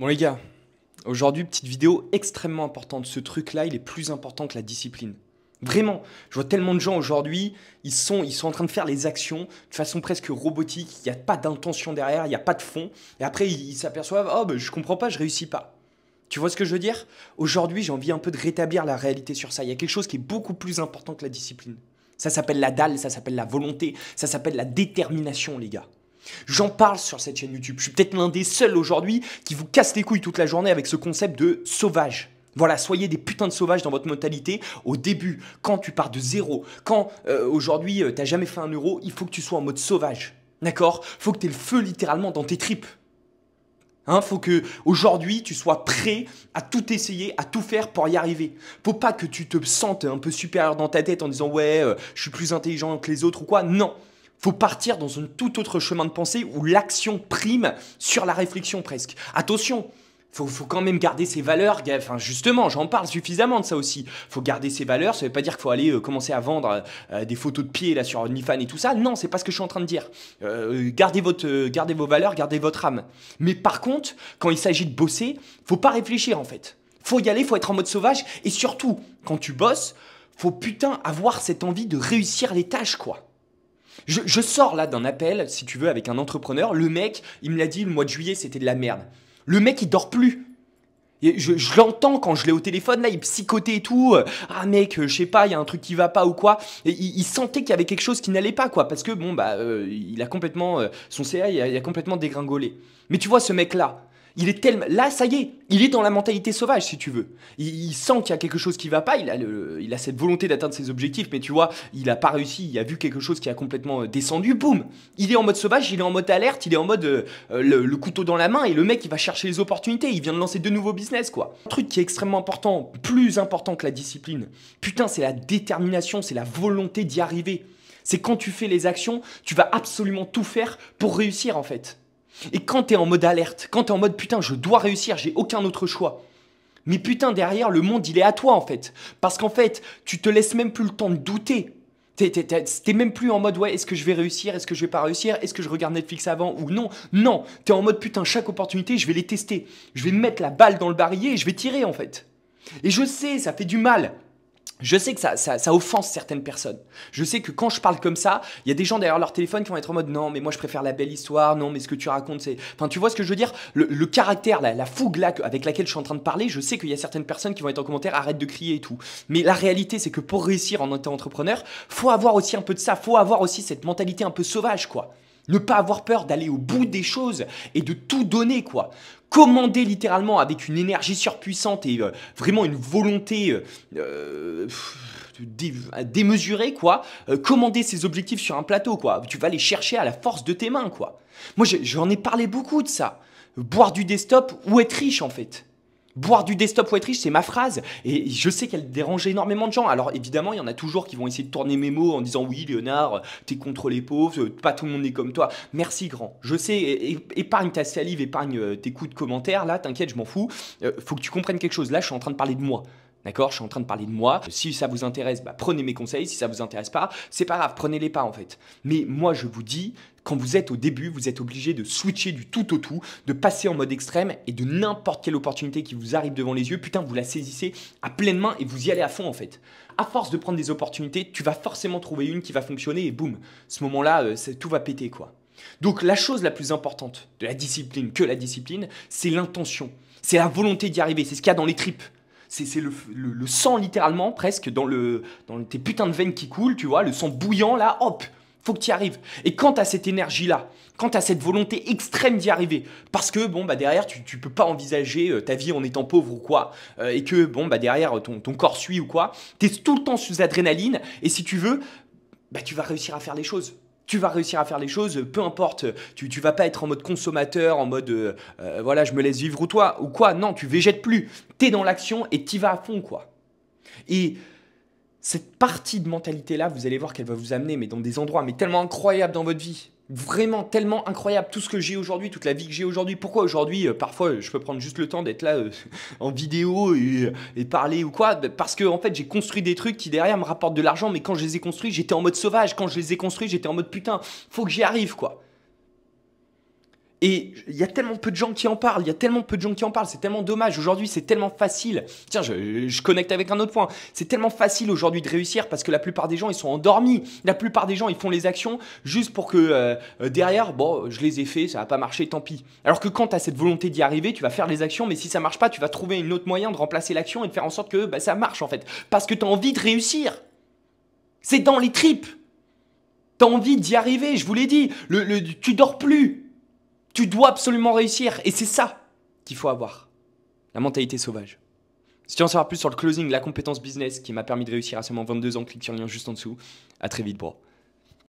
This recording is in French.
Bon les gars, aujourd'hui petite vidéo extrêmement importante. Ce truc-là, il est plus important que la discipline. Vraiment, je vois tellement de gens aujourd'hui, ils sont en train de faire les actions de façon presque robotique. Il n'y a pas d'intention derrière, il n'y a pas de fond. Et après, ils s'aperçoivent, oh ben, je comprends pas, je réussis pas. Tu vois ce que je veux dire? Aujourd'hui, j'ai envie un peu de rétablir la réalité sur ça. Il y a quelque chose qui est beaucoup plus important que la discipline. Ça s'appelle la dalle, ça s'appelle la volonté, ça s'appelle la détermination, les gars. J'en parle sur cette chaîne YouTube. Je suis peut-être l'un des seuls aujourd'hui qui vous casse les couilles toute la journée avec ce concept de sauvage. Voilà, soyez des putains de sauvages dans votre mentalité. Au début, quand tu pars de zéro, quand aujourd'hui t'as jamais fait 1 euro, il faut que tu sois en mode sauvage. D'accord? Faut que tu aies le feu littéralement dans tes tripes. Faut que aujourd'hui tu sois prêt à tout essayer, à tout faire pour y arriver. Faut pas que tu te sentes un peu supérieur dans ta tête en disant ouais, je suis plus intelligent que les autres ou quoi. Non. Faut partir dans un tout autre chemin de pensée où l'action prime sur la réflexion presque. Attention, faut quand même garder ses valeurs. Enfin, justement, j'en parle suffisamment de ça aussi. Faut garder ses valeurs. Ça veut pas dire qu'il faut aller commencer à vendre des photos de pieds là sur OnlyFans et tout ça. Non, c'est pas ce que je suis en train de dire. Gardez vos valeurs, gardez votre âme. Mais par contre, quand il s'agit de bosser, faut pas réfléchir en fait. Faut y aller, faut être en mode sauvage. Et surtout, quand tu bosses, faut putain avoir cette envie de réussir les tâches quoi. Je sors là d'un appel, si tu veux, avec un entrepreneur. Le mec, il me l'a dit, le mois de juillet, c'était de la merde. Le mec, il dort plus. Et je l'entends quand je l'ai au téléphone, là, il psychotait et tout. Ah mec, je sais pas, il y a un truc qui va pas ou quoi. Et il sentait qu'il y avait quelque chose qui n'allait pas, quoi. Parce que, bon, bah, il a complètement... son CA, il a complètement dégringolé. Mais tu vois, ce mec-là, il est tellement... Là, ça y est, il est dans la mentalité sauvage, si tu veux. Il sent qu'il y a quelque chose qui va pas, il a cette volonté d'atteindre ses objectifs, mais tu vois, il a pas réussi, il a vu quelque chose qui a complètement descendu, boum. Il est en mode sauvage, il est en mode alerte, il est en mode le couteau dans la main, et le mec, il va chercher les opportunités, il vient de lancer 2 nouveaux business, quoi. Un truc qui est extrêmement important, plus important que la discipline, putain, c'est la détermination, c'est la volonté d'y arriver. C'est quand tu fais les actions, tu vas absolument tout faire pour réussir, en fait. Et quand t'es en mode alerte, quand t'es en mode putain je dois réussir, j'ai aucun autre choix. Mais putain derrière le monde il est à toi en fait. Parce qu'en fait tu te laisses même plus le temps de douter. T'es même plus en mode ouais est-ce que je vais réussir, est-ce que je vais pas réussir, est-ce que je regarde Netflix avant ou non. Non, t'es en mode putain chaque opportunité je vais les tester. Je vais mettre la balle dans le barillet et je vais tirer en fait. Et je sais ça fait du mal. Je sais que ça offense certaines personnes. Je sais que quand je parle comme ça, il y a des gens derrière leur téléphone qui vont être en mode non, mais moi je préfère la belle histoire, non, mais ce que tu racontes, c'est. Enfin, tu vois ce que je veux dire? Le caractère, la fougue là avec laquelle je suis en train de parler, je sais qu'il y a certaines personnes qui vont être en commentaire, arrête de crier et tout. Mais la réalité, c'est que pour réussir en étant entrepreneur, faut avoir aussi un peu de ça, faut avoir aussi cette mentalité un peu sauvage, quoi. Ne pas avoir peur d'aller au bout des choses et de tout donner, quoi. Commander littéralement avec une énergie surpuissante et vraiment une volonté démesurée, quoi. Commander ses objectifs sur un plateau, quoi. Tu vas les chercher à la force de tes mains, quoi. Moi, j'en ai parlé beaucoup de ça. Boire du desktop ou être riche, en fait. Boire du desktop ou être riche, c'est ma phrase. Et je sais qu'elle dérange énormément de gens. Alors évidemment, il y en a toujours qui vont essayer de tourner mes mots en disant oui, Léonard, t'es contre les pauvres, pas tout le monde est comme toi. Merci grand. Je sais, épargne ta salive, épargne tes coups de commentaires. Là, t'inquiète, je m'en fous. Faut que tu comprennes quelque chose. Là, je suis en train de parler de moi. D'accord? Je suis en train de parler de moi. Si ça vous intéresse, bah, prenez mes conseils. Si ça vous intéresse pas, c'est pas grave, prenez-les pas en fait. Mais moi, je vous dis, quand vous êtes au début, vous êtes obligé de switcher du tout au tout, de passer en mode extrême et de n'importe quelle opportunité qui vous arrive devant les yeux, putain, vous la saisissez à pleine main et vous y allez à fond en fait. À force de prendre des opportunités, tu vas forcément trouver une qui va fonctionner et boum, ce moment-là, tout va péter quoi. Donc la chose la plus importante de la discipline que la discipline, c'est l'intention, c'est la volonté d'y arriver, c'est ce qu'il y a dans les tripes. C'est le sang littéralement presque dans tes putains de veines qui coulent, tu vois, le sang bouillant là, hop, faut que tu y arrives. Et quand tu as cette énergie-là, quand tu as cette volonté extrême d'y arriver, parce que bon bah derrière tu peux pas envisager ta vie en étant pauvre ou quoi, et que bon bah derrière ton corps suit ou quoi, tu es tout le temps sous adrénaline, et si tu veux, bah tu vas réussir à faire les choses. Tu vas réussir à faire les choses, peu importe, tu vas pas être en mode consommateur, en mode voilà, je me laisse vivre ou quoi, non, tu végètes plus. Tu es dans l'action et tu vas à fond, quoi. Et cette partie de mentalité-là, vous allez voir qu'elle va vous amener mais dans des endroits mais tellement incroyables dans votre vie. Vraiment tellement incroyable, tout ce que j'ai aujourd'hui, toute la vie que j'ai aujourd'hui. Pourquoi aujourd'hui, parfois, je peux prendre juste le temps d'être là en vidéo et parler ou quoi? Parce que en fait, j'ai construit des trucs qui derrière me rapportent de l'argent, mais quand je les ai construits, j'étais en mode sauvage. Quand je les ai construits, j'étais en mode putain, faut que j'y arrive, quoi. Et il y a tellement peu de gens qui en parlent, c'est tellement dommage. Aujourd'hui, c'est tellement facile. Tiens, je connecte avec un autre point. C'est tellement facile aujourd'hui de réussir parce que la plupart des gens, ils sont endormis. La plupart des gens, ils font les actions juste pour que derrière, bon, je les ai fait, ça va pas marcher, tant pis. Alors que quand tu as cette volonté d'y arriver, tu vas faire les actions, mais si ça marche pas, tu vas trouver un autre moyen de remplacer l'action et de faire en sorte que ça marche en fait. Parce que tu as envie de réussir. C'est dans les tripes. Tu as envie d'y arriver, je vous l'ai dit. Tu dors plus. Tu dois absolument réussir et c'est ça qu'il faut avoir. La mentalité sauvage. Si tu veux en savoir plus sur le closing, la compétence business qui m'a permis de réussir à seulement 22 ans, clique sur le lien juste en dessous. À très vite, bro.